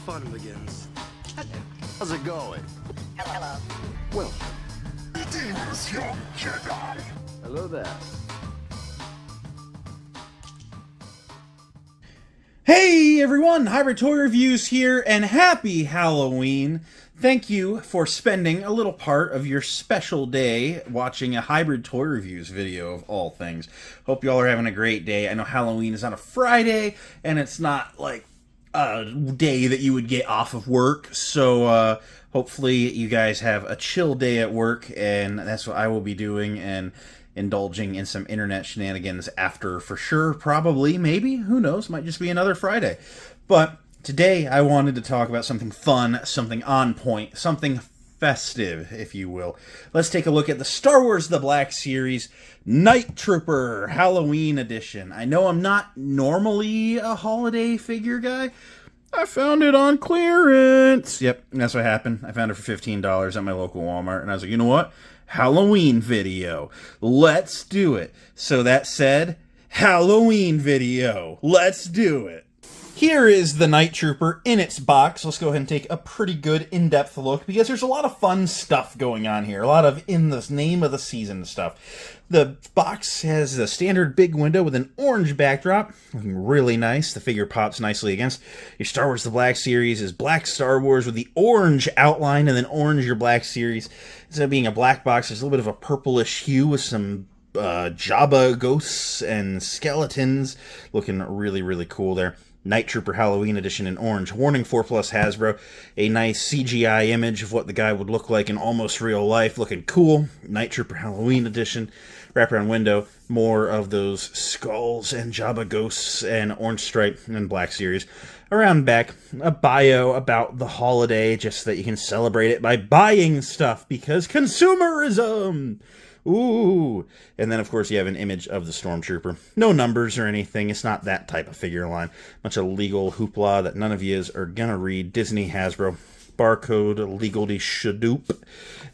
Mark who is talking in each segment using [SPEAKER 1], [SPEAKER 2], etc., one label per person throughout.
[SPEAKER 1] fun begins.
[SPEAKER 2] How's it going?
[SPEAKER 3] Hello.
[SPEAKER 2] Well,
[SPEAKER 4] Greetings, young Jedi.
[SPEAKER 2] hello there.
[SPEAKER 5] Hey everyone, Hybrid Toy Reviews here, and happy Halloween! Thank you for spending a little part of your special day watching a Hybrid Toy Reviews video of all things. Hope y'all are having a great day. I know Halloween is on a Friday, and it's not like a day that you would get off of work, so hopefully you guys have a chill day at work, and that's what I will be doing, and indulging in some internet shenanigans after, for sure, probably, maybe, who knows, might just be another Friday. But today I wanted to talk about something fun, something on point, something festive, if you will. Let's take a look at the Star Wars The Black Series Night Trooper Halloween Edition. I know I'm not normally a holiday figure guy. I found it on clearance. Yep, that's what happened. I found it for $15 at my local Walmart, and I was like, you know what? Halloween video. Let's do it. So that said, Halloween video. Let's do it. Here is the Night Trooper in its box. Let's go ahead and take a pretty good in-depth look, because there's a lot of fun stuff going on here. A lot of in the name of the season stuff. The box has a standard big window with an orange backdrop, looking really nice. The figure pops nicely against your Star Wars The Black Series is black Star Wars with the orange outline, and then orange your Black Series. Instead of being a black box, there's a little bit of a purplish hue with some Jabba ghosts and skeletons, looking really, really cool there. Night Trooper Halloween Edition in orange. Warning 4+ Hasbro. A nice CGI image of what the guy would look like in almost real life. Looking cool. Night Trooper Halloween Edition. Wraparound window. More of those skulls and Jabba ghosts and orange stripe and Black Series. Around back, a bio about the holiday, just that you can celebrate it by buying stuff, because consumerism! Ooh. And then, of course, you have an image of the Stormtrooper. No numbers or anything. It's not that type of figure line. Bunch of legal hoopla that none of yous are gonna read. Disney, Hasbro, barcode, legality shadoop,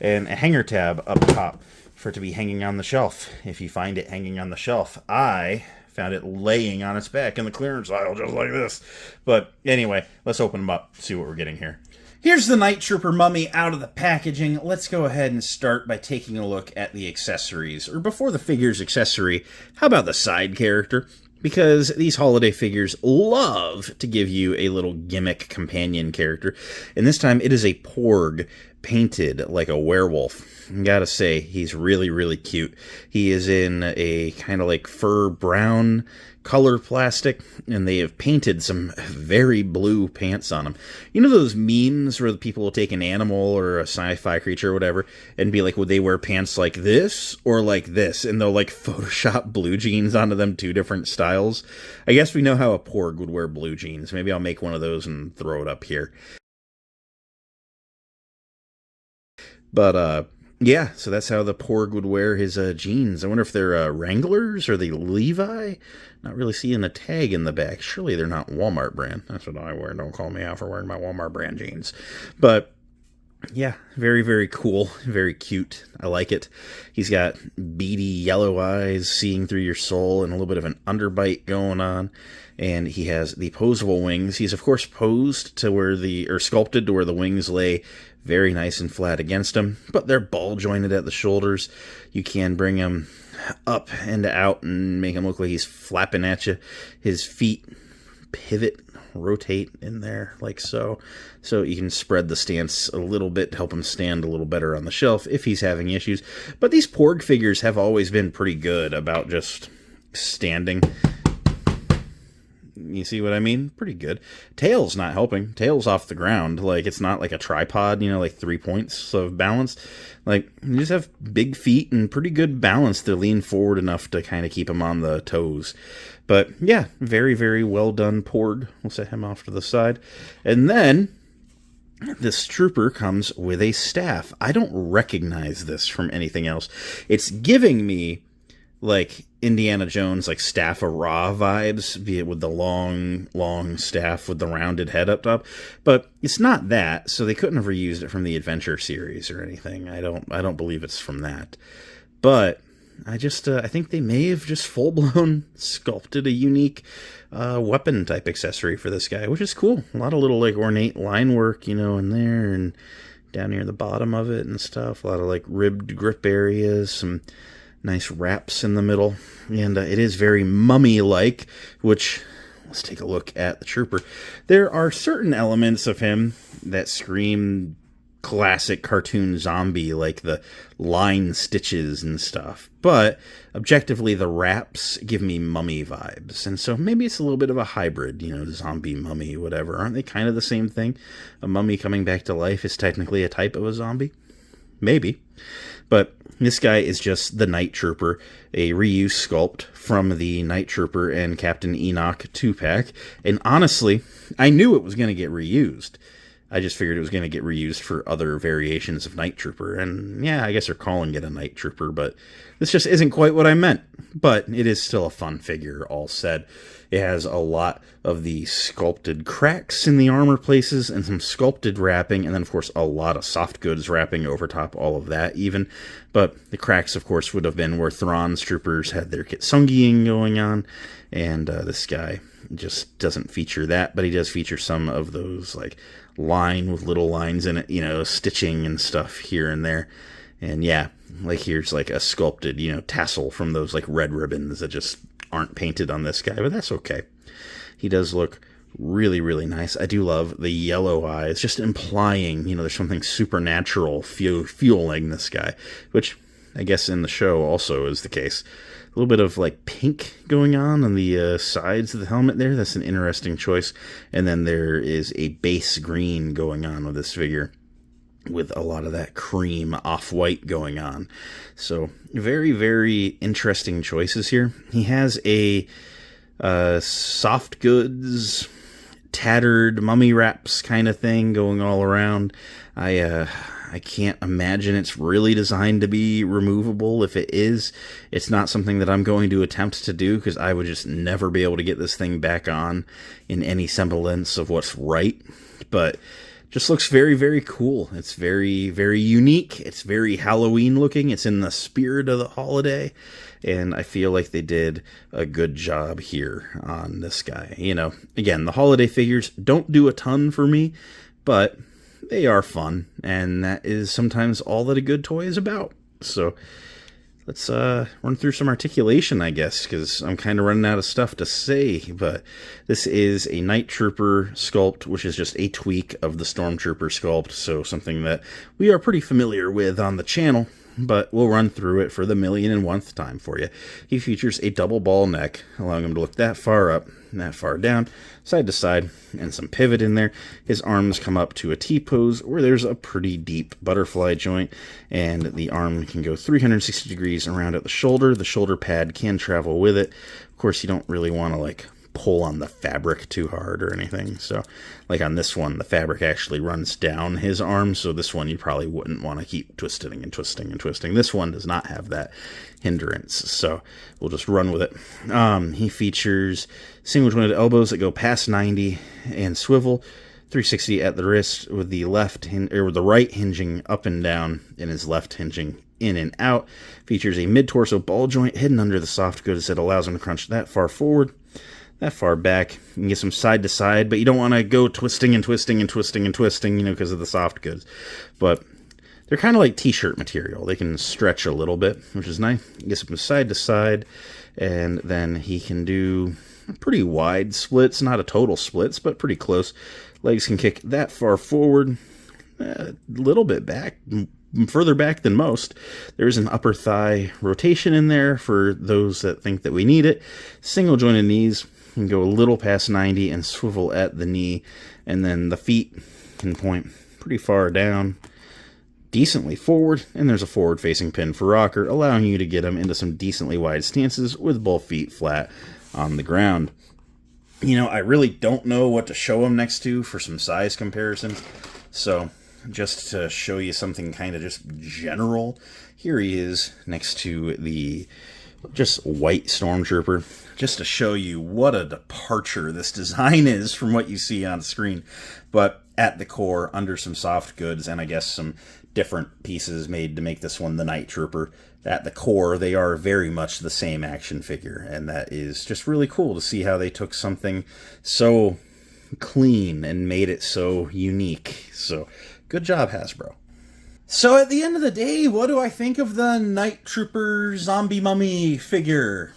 [SPEAKER 5] and a hanger tab up top for it to be hanging on the shelf, if you find it hanging on the shelf. I found it laying on its back in the clearance aisle, just like this. But anyway, let's open them up, see what we're getting here. Here's the Night Trooper mummy out of the packaging. Let's go ahead and start by taking a look at the accessories. Or before the figure's accessory, how about the side character? Because these holiday figures love to give you a little gimmick companion character. And this time it is a Porg painted like a werewolf. I gotta say, he's really, really cute. He is in a kind of like fur brown color plastic, and they have painted some very blue pants on him. You know those memes where the people will take an animal or a sci-fi creature or whatever and be like, would they wear pants like this or like this? And they'll like Photoshop blue jeans onto them, two different styles. I guess we know how a Porg would wear blue jeans. Maybe I'll make one of those and throw it up here. But, yeah, so that's how the Porg would wear his jeans. I wonder if they're Wranglers or the Levi? Not really seeing a tag in the back. Surely they're not Walmart brand. That's what I wear. Don't call me out for wearing my Walmart brand jeans. But yeah, very, very cool. Very cute. I like it. He's got beady yellow eyes seeing through your soul and a little bit of an underbite going on. And he has the posable wings. He's, of course, posed to where sculpted to where the wings lay very nice and flat against him. But they're ball jointed at the shoulders. You can bring him up and out and make him look like he's flapping at you. His feet pivot, rotate in there like so. So you can spread the stance a little bit to help him stand a little better on the shelf if he's having issues. But these Porg figures have always been pretty good about just standing. You see what I mean? Pretty good. Tail's not helping. Tail's off the ground. Like, it's not like a tripod, like 3 points of balance. Like, you just have big feet and pretty good balance to lean forward enough to kind of keep him on the toes. But, yeah, very, very well done Porg. We'll set him off to the side. And then this trooper comes with a staff. I don't recognize this from anything else. It's giving me like Indiana Jones, like Staff of Ra vibes, be it with the long staff with the rounded head up top. But it's not that, so they couldn't have reused it from the Adventure series or anything. I don't believe it's from that. But I think they may have just full-blown sculpted a unique weapon type accessory for this guy, which is cool. A lot of little like ornate line work, you know, in there and down near the bottom of it and stuff. A lot of like ribbed grip areas, some nice wraps in the middle, and it is very mummy-like, which, let's take a look at the trooper. There are certain elements of him that scream classic cartoon zombie, like the line stitches and stuff, but objectively the wraps give me mummy vibes, and so maybe it's a little bit of a hybrid, you know, zombie, mummy, whatever. Aren't they kind of the same thing? A mummy coming back to life is technically a type of a zombie? Maybe. But this guy is just the Night Trooper, a reuse sculpt from the Night Trooper and Captain Enoch 2-pack, and honestly, I knew it was going to get reused. I just figured it was going to get reused for other variations of Night Trooper, and yeah, I guess they're calling it a Night Trooper, but this just isn't quite what I meant. But it is still a fun figure, all said. It has a lot of the sculpted cracks in the armor places, and some sculpted wrapping, and then, of course, a lot of soft goods wrapping over top all of that, even. But the cracks, of course, would have been where Thrawn's troopers had their Kitsungiing going on, and this guy just doesn't feature that, but he does feature some of those, like, line with little lines in it, you know, stitching and stuff here and there. And yeah, like here's like a sculpted, you know, tassel from those like red ribbons that just aren't painted on this guy, but that's okay. He does look really, really nice. I do love the yellow eyes, just implying, you know, there's something supernatural fueling this guy, which I guess in the show also is the case. A little bit of like pink going on the sides of the helmet there. That's an interesting choice. And then there is a base green going on with this figure, with a lot of that cream off-white going on. So very, very interesting choices here. He has a soft goods, tattered mummy wraps kind of thing going all around. I can't imagine it's really designed to be removable. If it is, it's not something that I'm going to attempt to do, because I would just never be able to get this thing back on in any semblance of what's right. But just looks very, very cool. It's very, very unique. It's very Halloween looking. It's in the spirit of the holiday. And I feel like they did a good job here on this guy. You know, again, the holiday figures don't do a ton for me, but they are fun, and that is sometimes all that a good toy is about. So let's run through some articulation, I guess, because I'm kind of running out of stuff to say. But this is a Night Trooper sculpt, which is just a tweak of the Stormtrooper sculpt, so something that we are pretty familiar with on the channel, but we'll run through it for the 1,000,001th time for you. He features a double ball neck, allowing him to look that far up and that far down, side to side, and some pivot in there. His arms come up to a T-pose where there's a pretty deep butterfly joint, and the arm can go 360 degrees around at the shoulder. The shoulder pad can travel with it. Of course, you don't really want to, like, pull on the fabric too hard or anything. So, like on this one, the fabric actually runs down his arm, so this one you probably wouldn't want to keep twisting and twisting and twisting. This one does not have that hindrance, so we'll just run with it. He features single jointed elbows that go past 90 and swivel 360 at the wrist, with the the right hinging up and down and his left hinging in and out. Features a mid-torso ball joint hidden under the soft goods that allows him to crunch that far forward, that far back. You can get some side to side, but you don't want to go twisting and twisting and twisting and twisting, you know, because of the soft goods. But they're kind of like t-shirt material. They can stretch a little bit, which is nice. You get some side to side, and then he can do pretty wide splits, not a total splits, but pretty close. Legs can kick that far forward, a little bit back, further back than most. There's an upper thigh rotation in there for those that think that we need it. Single jointed knees can go a little past 90 and swivel at the knee, and then the feet can point pretty far down, decently forward, and there's a forward facing pin for rocker, allowing you to get them into some decently wide stances with both feet flat on the ground. You know, I really don't know what to show him next to for some size comparisons, so just to show you something kind of just general, here he is next to the just white Stormtrooper, just to show you what a departure this design is from what you see on screen. But at the core, under some soft goods, and I guess some different pieces made to make this one the Night Trooper, at the core, they are very much the same action figure, and that is just really cool to see how they took something so clean and made it so unique. So, good job, Hasbro. So at the end of the day, what do I think of the Night Trooper Zombie Mummy figure?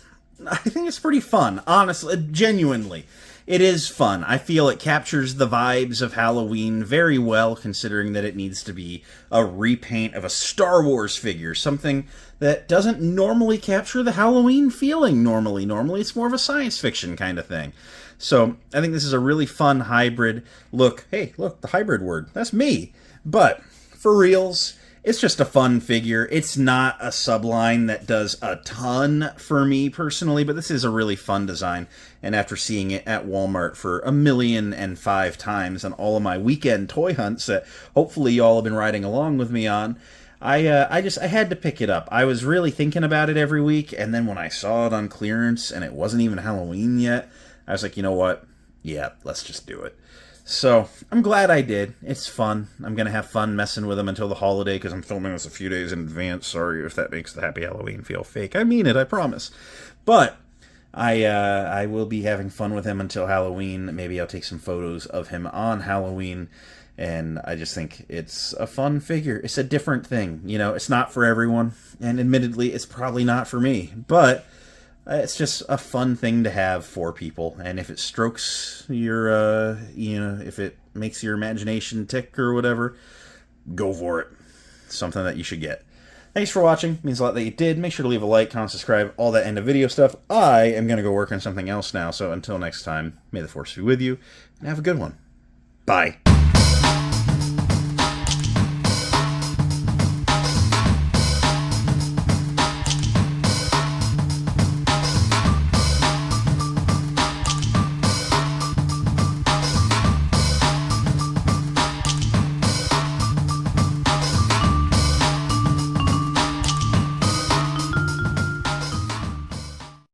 [SPEAKER 5] I think it's pretty fun, honestly, genuinely. It is fun. I feel it captures the vibes of Halloween very well, considering that it needs to be a repaint of a Star Wars figure, something that doesn't normally capture the Halloween feeling normally. Normally it's more of a science fiction kind of thing. So I think this is a really fun hybrid look. Hey, look, the hybrid word. That's me. But for reals, it's just a fun figure. It's not a subline that does a ton for me personally, but this is a really fun design. And after seeing it at Walmart for 1,000,005 times on all of my weekend toy hunts that hopefully y'all have been riding along with me on, I had to pick it up. I was really thinking about it every week, and then when I saw it on clearance and it wasn't even Halloween yet, I was like, you know what? Yeah, let's just do it. So, I'm glad I did. It's fun. I'm going to have fun messing with them until the holiday, because I'm filming this a few days in advance. Sorry if that makes the Happy Halloween feel fake. I mean it, I promise. But, I will be having fun with him until Halloween. Maybe I'll take some photos of him on Halloween. And I just think it's a fun figure. It's a different thing. You know, it's not for everyone. And admittedly, it's probably not for me. But it's just a fun thing to have for people, and if it strokes your, if it makes your imagination tick or whatever, go for it. Something that you should get. Thanks for watching. It means a lot that you did. Make sure to leave a like, comment, subscribe, all that end of video stuff. I am going to go work on something else now, so until next time, may the Force be with you, and have a good one. Bye.